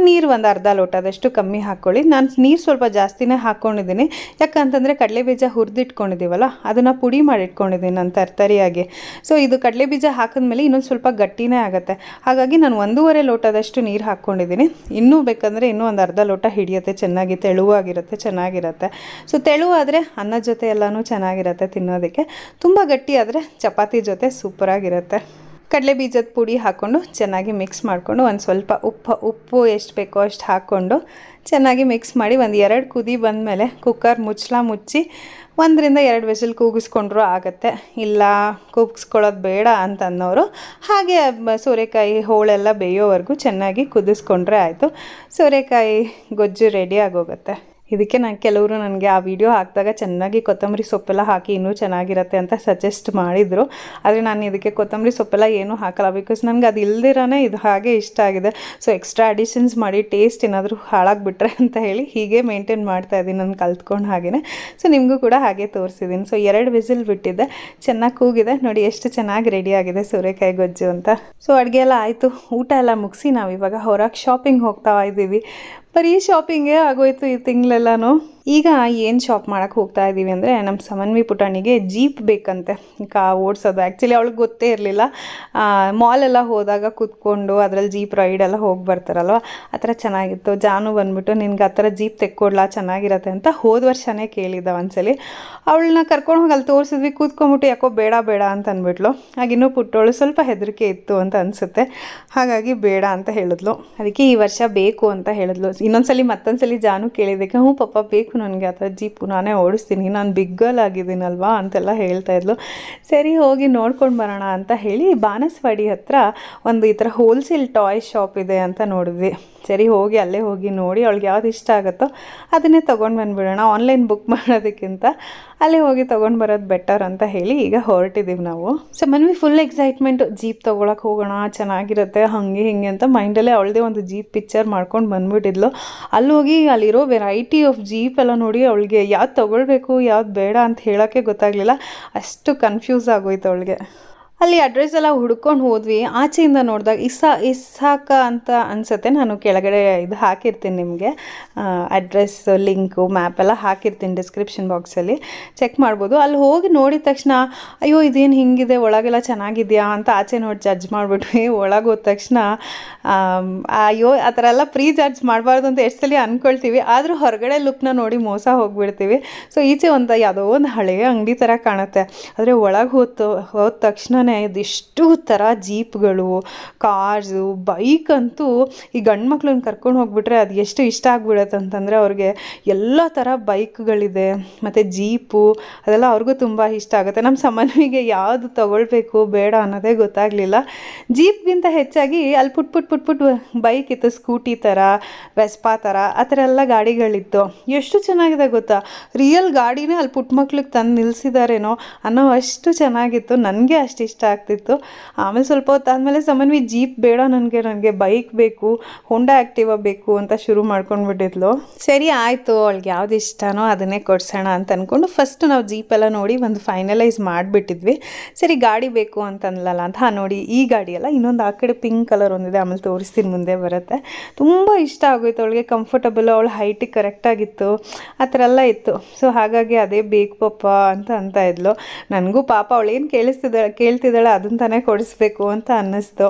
Speaker 1: ನೀರು ಒಂದು ಅರ್ಧ ಲೋಟದಷ್ಟು ಕಮ್ಮಿ ಹಾಕ್ಕೊಳ್ಳಿ. ನಾನು ನೀರು ಸ್ವಲ್ಪ ಜಾಸ್ತಿನೇ ಹಾಕ್ಕೊಂಡಿದ್ದೀನಿ. ಯಾಕಂತಂದರೆ ಕಡಲೆಬೀಜ ಹುರಿದಿಟ್ಕೊಂಡಿದ್ದೀವಲ್ಲ, ಅದನ್ನು ಪುಡಿ ಮಾಡಿಟ್ಕೊಂಡಿದ್ದೀನಿ ನಾನು ತರ್ತರಿಯಾಗಿ. ಸೊ ಇದು ಕಡಲೆಬೀಜ ಹಾಕಿದ್ಮೇಲೆ ಇನ್ನೊಂದು ಸ್ವಲ್ಪ ಗಟ್ಟಿನೇ ಆಗುತ್ತೆ. ಹಾಗಾಗಿ ನಾನು 1.5 ಲೋಟದಷ್ಟು ನೀರು ಹಾಕ್ಕೊಂಡಿದ್ದೀನಿ. ಇನ್ನೂ ಬೇಕಂದರೆ ಇನ್ನೂ ಒಂದು ಅರ್ಧ ಲೋಟ ಹಿಡಿಯುತ್ತೆ, ಚೆನ್ನಾಗಿ ತೆಳುವಾಗಿರುತ್ತೆ, ಚೆನ್ನಾಗಿರುತ್ತೆ. ಸೊ ತೆಳುವಾದರೆ ಅನ್ನದ ಜೊತೆ ಎಲ್ಲನೂ ಚೆನ್ನಾಗಿರುತ್ತೆ ತಿನ್ನೋದಕ್ಕೆ. ತುಂಬ ಗಟ್ಟಿ ಆದರೆ ಚಪಾತಿ ಜೊತೆ ಸೂಪರಾಗಿರುತ್ತೆ. ಕಡಲೆ ಬೀಜದ ಪುಡಿ ಹಾಕ್ಕೊಂಡು ಚೆನ್ನಾಗಿ ಮಿಕ್ಸ್ ಮಾಡಿಕೊಂಡು ಒಂದು ಸ್ವಲ್ಪ ಉಪ್ಪು ಎಷ್ಟು ಬೇಕೋ ಅಷ್ಟು ಹಾಕ್ಕೊಂಡು ಚೆನ್ನಾಗಿ ಮಿಕ್ಸ್ ಮಾಡಿ ಒಂದು 2 ಕುದಿ ಬಂದಮೇಲೆ ಕುಕ್ಕರ್ ಮುಚ್ಚಿ 1ರಿಂದ 2 ವಿಸಿಲ್ ಕೂಗಿಸ್ಕೊಂಡ್ರೂ ಆಗುತ್ತೆ. ಇಲ್ಲ ಕೂಗಿಸ್ಕೊಳ್ಳೋದು ಬೇಡ ಅಂತ ಅನ್ನೋರು ಹಾಗೆ ಸೋರೆಕಾಯಿ ಹೋಳೆಲ್ಲ ಬೇಯೋವರೆಗೂ ಚೆನ್ನಾಗಿ ಕುದಿಸ್ಕೊಂಡ್ರೆ ಆಯಿತು. ಸೋರೆಕಾಯಿ ಗೊಜ್ಜು ರೆಡಿ ಆಗೋಗುತ್ತೆ. ಇದಕ್ಕೆ ಕೆಲವರು ನನಗೆ ಆ ವಿಡಿಯೋ ಹಾಕಿದಾಗ ಚೆನ್ನಾಗಿ ಕೊತ್ತಂಬರಿ ಸೊಪ್ಪೆಲ್ಲ ಹಾಕಿ ಇನ್ನೂ ಚೆನ್ನಾಗಿರುತ್ತೆ ಅಂತ ಸಜೆಸ್ಟ್ ಮಾಡಿದರು. ಆದರೆ ನಾನು ಇದಕ್ಕೆ ಕೊತ್ತಂಬರಿ ಸೊಪ್ಪೆಲ್ಲ ಏನೂ ಹಾಕಲ್ಲ, ಬಿಕಾಸ್ ನನಗೆ ಅದು ಇಲ್ದಿರಾನೇ ಇದು ಹಾಗೆ ಇಷ್ಟ ಆಗಿದೆ. ಸೊ ಎಕ್ಸ್ಟ್ರಾ ಅಡಿಷನ್ಸ್ ಮಾಡಿ ಟೇಸ್ಟ್ ಏನಾದರೂ ಹಾಳಾಗಿಬಿಟ್ರೆ ಅಂತ ಹೇಳಿ ಹೀಗೆ ಮೇಂಟೈನ್ ಮಾಡ್ತಾಯಿದ್ದೀನಿ ನಾನು ಕಲ್ತ್ಕೊಂಡು ಹಾಗೆಯೇ. ಸೊ ನಿಮಗೂ ಕೂಡ ಹಾಗೆ ತೋರಿಸಿದ್ದೀನಿ. ಸೊ 2 ವಿಸಿಲ್ ಬಿಟ್ಟಿದ್ದೆ, ಚೆನ್ನಾಗಿ ಕೂಗಿದೆ ನೋಡಿ, ಎಷ್ಟು ಚೆನ್ನಾಗಿ ರೆಡಿಯಾಗಿದೆ ಸೋರೆಕಾಯಿ ಗೊಜ್ಜು ಅಂತ. ಸೊ ಅಡುಗೆ ಎಲ್ಲ ಆಯಿತು, ಊಟ ಎಲ್ಲ ಮುಗಿಸಿ ನಾವಿವಾಗ ಹೊರಗೆ ಶಾಪಿಂಗ್ ಹೋಗ್ತಾ ಇದ್ದೀವಿ. ಬರೀ ಶಾಪಿಂಗೇ ಆಗೋಯ್ತು ಈ ತಿಂಗಳೆಲ್ಲನೂ. ಈಗ ಏನು ಶಾಪ್ ಮಾಡೋಕ್ಕೆ ಹೋಗ್ತಾ ಇದ್ದೀವಿ ಅಂದರೆ ನಮ್ಮ ಸಮನ್ವಿ ಪುಟಾಣಿಗೆ ಜೀಪ್ ಬೇಕಂತೆ ಓಡಿಸೋದು. ಆ್ಯಕ್ಚುಲಿ ಅವಳಿಗೆ ಗೊತ್ತೇ ಇರಲಿಲ್ಲ. ಮಾಲೆಲ್ಲ ಹೋದಾಗ ಕೂತ್ಕೊಂಡು ಅದರಲ್ಲಿ ಜೀಪ್ ರೈಡೆಲ್ಲ ಹೋಗಿ ಬರ್ತಾರಲ್ವ, ಆ ಥರ ಚೆನ್ನಾಗಿತ್ತು. ಜಾನು ಬಂದುಬಿಟ್ಟು ನಿನ್ಗೆ ಆ ಥರ ಜೀಪ್ ತೆಕ್ಕೊಡ್ಲಾ ಚೆನ್ನಾಗಿರತ್ತೆ ಅಂತ ಹೋದ ವರ್ಷವೇ ಕೇಳಿದ್ದ ಒಂದ್ಸಲಿ. ಅವಳನ್ನ ಕರ್ಕೊಂಡು ಹೋಗಿ ಅಲ್ಲಿ ತೋರಿಸಿದ್ವಿ, ಕೂತ್ಕೊಂಡ್ಬಿಟ್ಟು ಯಾಕೋ ಬೇಡ ಅಂತ ಅಂದ್ಬಿಟ್ಲು. ಆಗಿನ್ನೂ ಪುಟ್ಟವಳು ಸ್ವಲ್ಪ ಹೆದರಿಕೆ ಇತ್ತು ಅಂತ ಅನಿಸುತ್ತೆ, ಹಾಗಾಗಿ ಬೇಡ ಅಂತ ಹೇಳಿದ್ಲು. ಅದಕ್ಕೆ ಈ ವರ್ಷ ಬೇಕು ಅಂತ ಹೇಳಿದ್ಲು. ಮತ್ತೊಂದ್ಸಲಿ ಜಾನು ಕೇಳಿದ್ದಕ್ಕೆ ಹ್ಞೂ ಪಾಪ ಬೇಕು ನನಗೆ ಆ ಥರ ಜೀಪು, ನಾನೇ ಓಡಿಸ್ತೀನಿ, ನಾನು ಬಿಗ್ ಗರ್ಲ್ ಆಗಿದ್ದೀನಲ್ವಾ ಅಂತೆಲ್ಲ ಹೇಳ್ತಾ ಇದ್ಲು. ಸರಿ ಹೋಗಿ ನೋಡ್ಕೊಂಡು ಬರೋಣ ಅಂತ ಹೇಳಿ ಬಾನಸವಾಡಿ ಹತ್ರ ಒಂದು ಈ ಥರ ಹೋಲ್ಸೇಲ್ ಟಾಯ್ ಶಾಪ್ ಇದೆ ಅಂತ ನೋಡಿದ್ವಿ. ಸರಿ ಹೋಗಿ ಅಲ್ಲೇ ಹೋಗಿ ನೋಡಿ ಅವಳಿಗೆ ಯಾವ್ದು ಇಷ್ಟ ಆಗುತ್ತೋ ಅದನ್ನೇ ತೊಗೊಂಡು ಬಂದುಬಿಡೋಣ, ಆನ್ಲೈನ್ ಬುಕ್ ಮಾಡೋದಕ್ಕಿಂತ ಅಲ್ಲೇ ಹೋಗಿ ತೊಗೊಂಡು ಬರೋದು ಬೆಟರ್ ಅಂತ ಹೇಳಿ ಈಗ ಹೊರಟಿದ್ದೀವಿ ನಾವು. So Manvi full excitement, jeep ತೊಗೊಳಕ್ಕೆ ಹೋಗೋಣ ಚೆನ್ನಾಗಿರುತ್ತೆ ಹಾಗೆ ಹಿಂಗೆ ಅಂತ ಮೈಂಡಲ್ಲೇ ಅವಳದೇ ಒಂದು ಜೀಪ್ ಪಿಕ್ಚರ್ ಮಾಡ್ಕೊಂಡು ಬಂದುಬಿಟ್ಟಿದ್ಲು. ಅಲ್ಲಿ ಹೋಗಿ ಅಲ್ಲಿರೋ ವೆರೈಟಿ ಆಫ್ ಜೀಪ್ ಎಲ್ಲ ನೋಡಿ ಅವಳಿಗೆ ಯಾವ್ದು ತೊಗೊಳ್ಬೇಕು ಯಾವ್ದು ಬೇಡ ಅಂತ ಹೇಳೋಕ್ಕೆ ಗೊತ್ತಾಗಲಿಲ್ಲ, ಅಷ್ಟು ಕನ್ಫ್ಯೂಸ್ ಆಗೋಯ್ತು ಅವಳಿಗೆ. ಅಲ್ಲಿ ಅಡ್ರೆಸ್ ಎಲ್ಲ ಹುಡ್ಕೊಂಡು ಹೋದ್ವಿ. ಆಚೆಯಿಂದ ನೋಡಿದಾಗ ಇಸಾಕ ಅಂತ ಅನಿಸುತ್ತೆ, ನಾನು ಕೆಳಗಡೆ ಇದು ಹಾಕಿರ್ತೀನಿ ನಿಮಗೆ ಅಡ್ರೆಸ್ ಲಿಂಕು ಮ್ಯಾಪ್ ಎಲ್ಲ ಹಾಕಿರ್ತೀನಿ ಡಿಸ್ಕ್ರಿಪ್ಷನ್ ಬಾಕ್ಸಲ್ಲಿ, ಚೆಕ್ ಮಾಡ್ಬೋದು. ಅಲ್ಲಿ ಹೋಗಿ ನೋಡಿದ ತಕ್ಷಣ ಅಯ್ಯೋ ಇದೇನು ಹಿಂಗಿದೆ ಒಳಗೆಲ್ಲ ಚೆನ್ನಾಗಿದೆಯಾ ಅಂತ ಆಚೆ ನೋಡಿ ಜಡ್ಜ್ ಮಾಡಿಬಿಟ್ವಿ. ಒಳಗೆ ಹೋದ ತಕ್ಷಣ ಅಯ್ಯೋ ಆ ಥರ ಎಲ್ಲ ಪ್ರೀ ಜಡ್ಜ್ ಮಾಡಬಾರ್ದು ಅಂತ ಎಷ್ಟು ಸಲ ಅಂದ್ಕೊಳ್ತೀವಿ, ಆದರೂ ಹೊರಗಡೆ ಲುಕ್ನ ನೋಡಿ ಮೋಸ ಹೋಗಿಬಿಡ್ತೀವಿ. ಸೊ ಈಚೆ ಯಾವುದೋ ಒಂದು ಹಳೆಯ ಅಂಗಡಿ ಥರ ಕಾಣುತ್ತೆ, ಆದರೆ ಒಳಗೆ ಹೋದ ತಕ್ಷಣವೇ ಇದಿಷ್ಟು ಥರ ಜೀಪ್ಗಳು, ಕಾರ್ಸು, ಬೈಕ್ ಅಂತೂ ಈ ಗಂಡು ಮಕ್ಳನ್ನ ಕರ್ಕೊಂಡು ಹೋಗ್ಬಿಟ್ರೆ ಅದು ಎಷ್ಟು ಇಷ್ಟ ಆಗ್ಬಿಡುತ್ತೆ ಅಂತಂದರೆ ಅವ್ರಿಗೆ ಎಲ್ಲ ಥರ ಬೈಕ್ಗಳಿದೆ ಮತ್ತು ಜೀಪು ಅದೆಲ್ಲ ಅವ್ರಿಗೂ ತುಂಬ ಇಷ್ಟ ಆಗುತ್ತೆ. ನಮ್ಮ ಸಮನ್ವಿಗೆ ಯಾವುದು ತೊಗೊಳ್ಬೇಕು ಬೇಡ ಅನ್ನೋದೇ ಗೊತ್ತಾಗಲಿಲ್ಲ. ಜೀಪ್ಗಿಂತ ಹೆಚ್ಚಾಗಿ ಅಲ್ಲಿ ಪುಟ್ ಬೈಕ್ ಇತ್ತು, ಸ್ಕೂಟಿ ಥರ, ವೆಸ್ಪಾ ಥರ ಆ ಥರ ಎಲ್ಲ ಗಾಡಿಗಳಿತ್ತು. ಎಷ್ಟು ಚೆನ್ನಾಗಿದೆ ಗೊತ್ತಾ, ರಿಯಲ್ ಗಾಡಿನೇ ಅಲ್ಲಿ ಪುಟ್ಟ ಮಕ್ಳಿಗೆ ತಂದು ನಿಲ್ಲಿಸಿದಾರೇನೋ ಅನ್ನೋ ಅಷ್ಟು ಚೆನ್ನಾಗಿತ್ತು. ನನಗೆ ಅಷ್ಟು ಇಷ್ಟ ಆಗ್ತಿತ್ತು. ಆಮೇಲೆ ಸ್ವಲ್ಪ ಹೊತ್ತಾದಮೇಲೆ ಸಮನ್ವಿ ಜೀಪ್ ಬೇಡ ನನಗೆ ಬೈಕ್ ಬೇಕು, ಹೋಂಡಾ ಆ್ಯಕ್ಟಿವಾ ಬೇಕು ಅಂತ ಶುರು ಮಾಡ್ಕೊಂಡ್ಬಿಟ್ಟಿದ್ಲು. ಸರಿ ಆಯಿತು, ಅವಳಿಗೆ ಯಾವ್ದು ಇಷ್ಟನೋ ಅದನ್ನೇ ಕೊಡ್ಸೋಣ ಅಂತ ಅಂದ್ಕೊಂಡು ಫಸ್ಟ್ ನಾವು ಜೀಪೆಲ್ಲ ನೋಡಿ ಒಂದು ಫೈನಲೈಸ್ ಮಾಡಿಬಿಟ್ಟಿದ್ವಿ. ಸರಿ ಗಾಡಿ ಬೇಕು ಅಂತಂದ್ಲಲ್ಲ ಅಂತ ನೋಡಿ ಈ ಗಾಡಿ ಅಲ್ಲ, ಇನ್ನೊಂದು ಆ ಕಡೆ ಪಿಂಕ್ ಕಲರ್ ಒಂದಿದೆ, ಆಮೇಲೆ ತೋರಿಸ್ತೀನಿ ಮುಂದೆ ಬರುತ್ತೆ. ತುಂಬ ಇಷ್ಟ ಆಗೋಯ್ತು ಅವಳಿಗೆ, ಕಂಫರ್ಟಬಲ್, ಅವಳ ಹೈಟಿಗೆ ಕರೆಕ್ಟಾಗಿತ್ತು, ಆ ಥರ ಎಲ್ಲ ಇತ್ತು. ಸೊ ಹಾಗಾಗಿ ಅದೇ ಬೇಕು ಪಾಪ ಅಂತ ಇದ್ಲು. ನನಗೂ ಪಾಪ ಅವಳೇನು ಕೇಳ್ತಿದ್ದಾಳೆ ಅದನ್ನ ತಾನೇ ಕೊಡಿಸ್ಬೇಕು ಅಂತ ಅನ್ನಿಸ್ತು.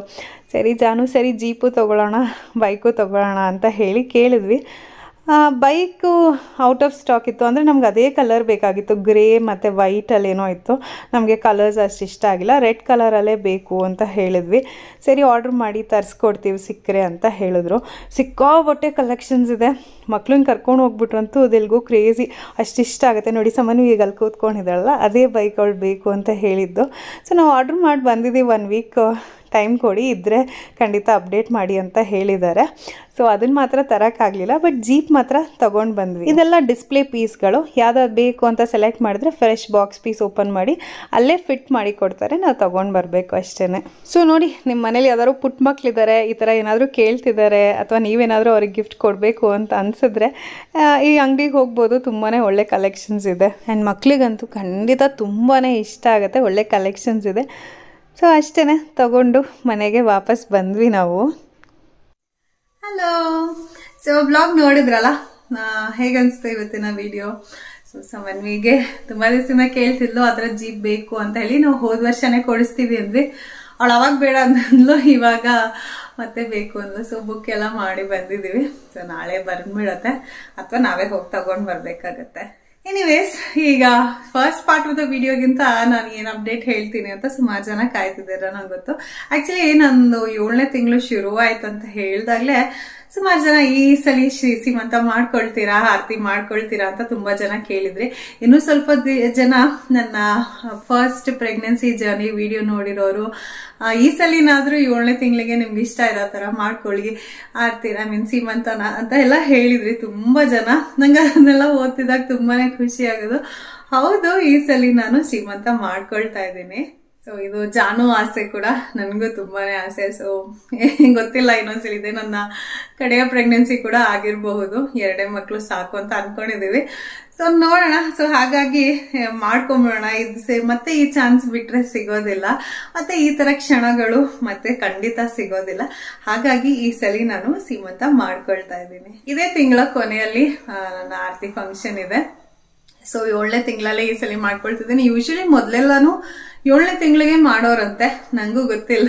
Speaker 1: ಸರಿ ಜಾನು ಸರಿ ಜೀಪು ತೊಗೊಳ್ಳೋಣ ಬೈಕು ತೊಗೊಳ್ಳೋಣ ಅಂತ ಹೇಳಿ ಕೇಳಿದ್ವಿ. ಬೈಕು ಔಟ್ ಆಫ್ ಸ್ಟಾಕ್ ಇತ್ತು, ಅಂದರೆ ನಮ್ಗೆ ಅದೇ ಕಲರ್ ಬೇಕಾಗಿತ್ತು, ಗ್ರೇ ಮತ್ತು ವೈಟಲ್ಲೇನೋ ಇತ್ತು. ನಮಗೆ ಕಲರ್ಸ್ ಅಷ್ಟು ಇಷ್ಟ ಆಗಿಲ್ಲ, ರೆಡ್ ಕಲರಲ್ಲೇ ಬೇಕು ಅಂತ ಹೇಳಿದ್ವಿ. ಸರಿ ಆರ್ಡ್ರ್ ಮಾಡಿ ತರಿಸ್ಕೊಡ್ತೀವಿ ಸಿಕ್ಕರೆ ಅಂತ ಹೇಳಿದ್ರು. ಸಿಕ್ಕಾಬಟ್ಟೆ ಕಲೆಕ್ಷನ್ಸ್ ಇದೆ, ಮಕ್ಳನ್ನ ಕರ್ಕೊಂಡು ಹೋಗ್ಬಿಟ್ರಂತೂ ಅದೆಲ್ಗೂ ಕ್ರೇಜಿ, ಅಷ್ಟು ಇಷ್ಟ ಆಗುತ್ತೆ ನೋಡಿ. ಸಮನ್ವಿ ಈಗ ಅಲ್ಲಿ ಕೂತ್ಕೊಂಡಿದ್ದಾಳಲ್ಲ ಅದೇ ಬೈಕ್ ಅವಳು ಬೇಕು ಅಂತ ಹೇಳಿದ್ದು. ಸೊ ನಾವು ಆರ್ಡ್ರ್ ಮಾಡಿ ಬಂದಿದ್ದೀವಿ, 1 ವೀಕ್ ಟೈಮ್ ಕೊಡಿ, ಇದ್ದರೆ ಖಂಡಿತ ಅಪ್ಡೇಟ್ ಮಾಡಿ ಅಂತ ಹೇಳಿದ್ದಾರೆ. ಸೊ ಅದನ್ನು ಮಾತ್ರ ತರೋಕ್ಕಾಗಲಿಲ್ಲ, ಬಟ್ ಜೀಪ್ ಮಾತ್ರ ತೊಗೊಂಡು ಬಂದ್ವಿ. ಇದೆಲ್ಲ ಡಿಸ್ಪ್ಲೇ ಪೀಸ್ಗಳು, ಯಾವ್ದಾದ್ರು ಬೇಕು ಅಂತ ಸೆಲೆಕ್ಟ್ ಮಾಡಿದ್ರೆ ಫ್ರೆಶ್ ಬಾಕ್ಸ್ ಪೀಸ್ ಓಪನ್ ಮಾಡಿ ಅಲ್ಲೇ ಫಿಟ್ ಮಾಡಿ ಕೊಡ್ತಾರೆ, ನಾವು ತೊಗೊಂಡು ಬರಬೇಕು ಅಷ್ಟೇ. ಸೊ ನೋಡಿ, ನಿಮ್ಮ ಮನೇಲಿ ಯಾವ್ದಾದ್ರು ಪುಟ್ಟ ಮಕ್ಕಳಿದ್ದಾರೆ, ಈ ಥರ ಏನಾದರೂ ಕೇಳ್ತಿದ್ದಾರೆ ಅಥವಾ ನೀವೇನಾದರೂ ಅವ್ರಿಗೆ ಗಿಫ್ಟ್ ಕೊಡಬೇಕು ಅಂತ ಅನಿಸಿದ್ರೆ ಈ ಅಂಗಡಿಗೆ ಹೋಗ್ಬೋದು, ತುಂಬಾ ಒಳ್ಳೆ ಕಲೆಕ್ಷನ್ಸ್ ಇದೆ. ಆ್ಯಂಡ್ ಮಕ್ಕಳಿಗಂತೂ ಖಂಡಿತ ತುಂಬಾ ಇಷ್ಟ ಆಗುತ್ತೆ, ಒಳ್ಳೆ ಕಲೆಕ್ಷನ್ಸ್ ಇದೆ. ಸೊ ಅಷ್ಟೇ, ತಗೊಂಡು ಮನೆಗೆ ವಾಪಸ್ ಬಂದ್ವಿ ನಾವು. ಹಲೋ, ಸೊ ಬ್ಲಾಗ್ ನೋಡಿದ್ರಲ್ಲ, ಹೇಗನ್ನಿಸ್ತು ಇವತ್ತಿನ ವಿಡಿಯೋ? ಸೊ ಸಮನ್ವಿಗೆ ತುಂಬ ದಿವಸದಿಂದ ಕೇಳ್ತಿದ್ಲು ಅದರ ಜೀಪ್ ಬೇಕು ಅಂತ ಹೇಳಿ, ನಾವು ಹೋದ ವರ್ಷನೇ ಕೊಡಿಸ್ತೀವಿ ಅಂದ್ವಿ. ಅವಳು ಅವಾಗ ಬೇಡ ಅಂದ್ಲು, ಇವಾಗ ಮತ್ತೆ ಬೇಕು ಅಂದ್ಲು. ಸೊ ಬುಕ್ ಎಲ್ಲ ಮಾಡಿ ಬಂದಿದ್ದೀವಿ. ಸೊ ನಾಳೆ ಬಂದ್ಬಿಡತ್ತೆ ಅಥವಾ ನಾವೇ ಹೋಗಿ ತಗೊಂಡ್ ಬರ್ಬೇಕಾಗತ್ತೆ. ಎನಿವೇಸ್, ಈಗ ಫಸ್ಟ್ ಪಾರ್ಟ್ ಆಫ್ ದ ವಿಡಿಯೋಗಿಂತ ನಾನು ಏನ್ ಅಪ್ಡೇಟ್ ಹೇಳ್ತೀನಿ ಅಂತ ಸುಮಾರು ಜನ ಕಾಯ್ತಿದ್ದೀರ ನಂಗೆ ಗೊತ್ತು. ಆಕ್ಚುಲಿ ನಂದು 7ನೇ ತಿಂಗಳು ಶುರುವಾಯ್ತು ಅಂತ ಹೇಳ್ದಾಗ್ಲೇ ಸುಮಾರು ಜನ ಈ ಸಲ ಸೀಮಂತ ಮಾಡ್ಕೊಳ್ತೀರಾ, ಆರತಿ ಮಾಡ್ಕೊಳ್ತೀರಾ ಅಂತ ತುಂಬಾ ಜನ ಕೇಳಿದ್ರಿ. ಇನ್ನು ಸ್ವಲ್ಪ ಜನ ನನ್ನ ಫಸ್ಟ್ ಪ್ರೆಗ್ನೆನ್ಸಿ ಜರ್ನಿ ವಿಡಿಯೋ ನೋಡಿರೋರು ಈ ಸಲಿನಾದ್ರೂ 7ನೇ ತಿಂಗಳಿಗೆ ನಿಮ್ಗೆ ಇಷ್ಟ ಇರೋ ತರ ಮಾಡ್ಕೊಳ್ಳಿ ಆರತಿ, ಸೀಮಂತನ ಅಂತ ಎಲ್ಲ ಹೇಳಿದ್ರಿ ತುಂಬಾ ಜನ. ನಂಗೆ ಅದನ್ನೆಲ್ಲ ಓದ್ತಿದಾಗ ತುಂಬಾನೇ ಖುಷಿ ಆಗೋದು. ಹೌದು, ಈ ಸಲ ನಾನು ಶ್ರೀಮಂತ ಮಾಡ್ಕೊಳ್ತಾ ಇದ್ದೀನಿ. ಸೊ ಇದು ಜಾನು ಆಸೆ ಕೂಡ, ನನಗೂ ತುಂಬಾನೇ ಆಸೆ. ಸೊ ಗೊತ್ತಿಲ್ಲ, ಇನ್ನೊಂದ್ಸಲಿ ಇದೆ ನನ್ನ ಕಡೆಯ ಪ್ರೆಗ್ನೆನ್ಸಿ ಕೂಡ ಆಗಿರಬಹುದು. 2 ಮಕ್ಕಳು ಸಾಕು ಅಂತ ಅನ್ಕೊಂಡಿದೀವಿ. ಸೊ ನೋಡೋಣ. ಸೊ ಹಾಗಾಗಿ ಮಾಡ್ಕೊಂಬಿಡೋಣ. ಇದು ಮತ್ತೆ ಈ ಚಾನ್ಸ್ ಬಿಟ್ರೆ ಸಿಗೋದಿಲ್ಲ, ಮತ್ತೆ ಈ ತರ ಕ್ಷಣಗಳು ಮತ್ತೆ ಖಂಡಿತ ಸಿಗೋದಿಲ್ಲ. ಹಾಗಾಗಿ ಈ ಸಲ ನಾನು ಸೀಮಂತ ಮಾಡ್ಕೊಳ್ತಾ ಇದ್ದೀನಿ. ಇದೇ ತಿಂಗಳ ಕೊನೆಯಲ್ಲಿ ನನ್ನ ಆರತಿ ಫಂಕ್ಷನ್ ಇದೆ. ಸೊ 7ನೇ ತಿಂಗಳಲ್ಲೇ ಈ ಸಲ ಮಾಡ್ಕೊಳ್ತಿದ್ದೀನಿ. ಯೂಶಲಿ ಮೊದ್ಲೆಲ್ಲಾನು 7ನೇ ತಿಂಗಳಿಗೆ ಮಾಡೋರಂತೆ, ನಂಗೂ ಗೊತ್ತಿಲ್ಲ.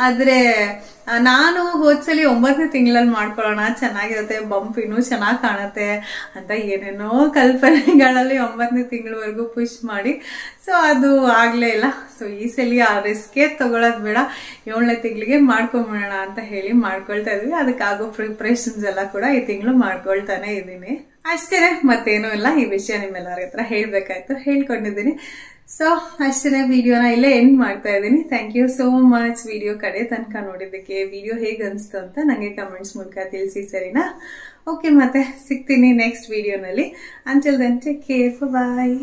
Speaker 1: ಆದ್ರೆ ನಾನು ಹೋದ್ಸಲಿ 9ನೇ ತಿಂಗಳಲ್ಲಿ ಮಾಡ್ಕೊಳ್ಳೋಣ, ಚೆನ್ನಾಗಿರುತ್ತೆ, ಬಂಪ್ ಇನ್ನೂ ಚೆನ್ನಾಗಿ ಕಾಣುತ್ತೆ ಅಂತ ಏನೇನೋ ಕಲ್ಪನೆಗಳಲ್ಲಿ 9ನೇ ತಿಂಗಳವರೆಗೂ ಪುಷ್ ಮಾಡಿ ಸೊ ಅದು ಆಗ್ಲೇ ಇಲ್ಲ. ಸೊ ಈ ಸಲ ಆ ರಿಸ್ಕೇ ತಗೊಳೋದ್ ಬೇಡ, 7ನೇ ತಿಂಗಳಿಗೆ ಮಾಡ್ಕೊಂಬಿಡೋಣ ಅಂತ ಹೇಳಿ ಮಾಡ್ಕೊಳ್ತಾ ಇದ್ವಿ. ಅದಕ್ಕಾಗೋ ಪ್ರಿಪ್ರೇಷನ್ಸ್ ಎಲ್ಲ ಕೂಡ ಈ ತಿಂಗಳು ಮಾಡ್ಕೊಳ್ತಾನೆ ಇದ್ದೀನಿ. ಅಷ್ಟೇ, ಮತ್ತೇನೂ ಇಲ್ಲ. ಈ ವಿಷಯ ನಿಮ್ಮೆಲ್ಲರ ಹತ್ರ ಹೇಳ್ಬೇಕಾಯ್ತು, ಹೇಳ್ಕೊಂಡಿದ್ದೀನಿ. ಸೊ ಅಷ್ಟೇ, ವಿಡಿಯೋನ ಇಲ್ಲೇ ಎಂಡ್ ಮಾಡ್ತಾ ಇದ್ದೀನಿ. Thank you so much video ಕಡೆ ತನಕ ನೋಡಿದ್ದಕ್ಕೆ. ವಿಡಿಯೋ ಹೇಗೆ ಅನಿಸ್ತು ಅಂತ ನನಗೆ ಕಮೆಂಟ್ಸ್ ಮೂಲಕ ತಿಳಿಸಿ, ಸರಿನಾ? ಓಕೆ, ಮತ್ತೆ ಸಿಗ್ತೀನಿ ನೆಕ್ಸ್ಟ್ ವಿಡಿಯೋನಲ್ಲಿ. ಅಂಟಿಲ್ ದೆನ್ ಟೇಕ್ ಕೇರ್, ಬಾಯ್.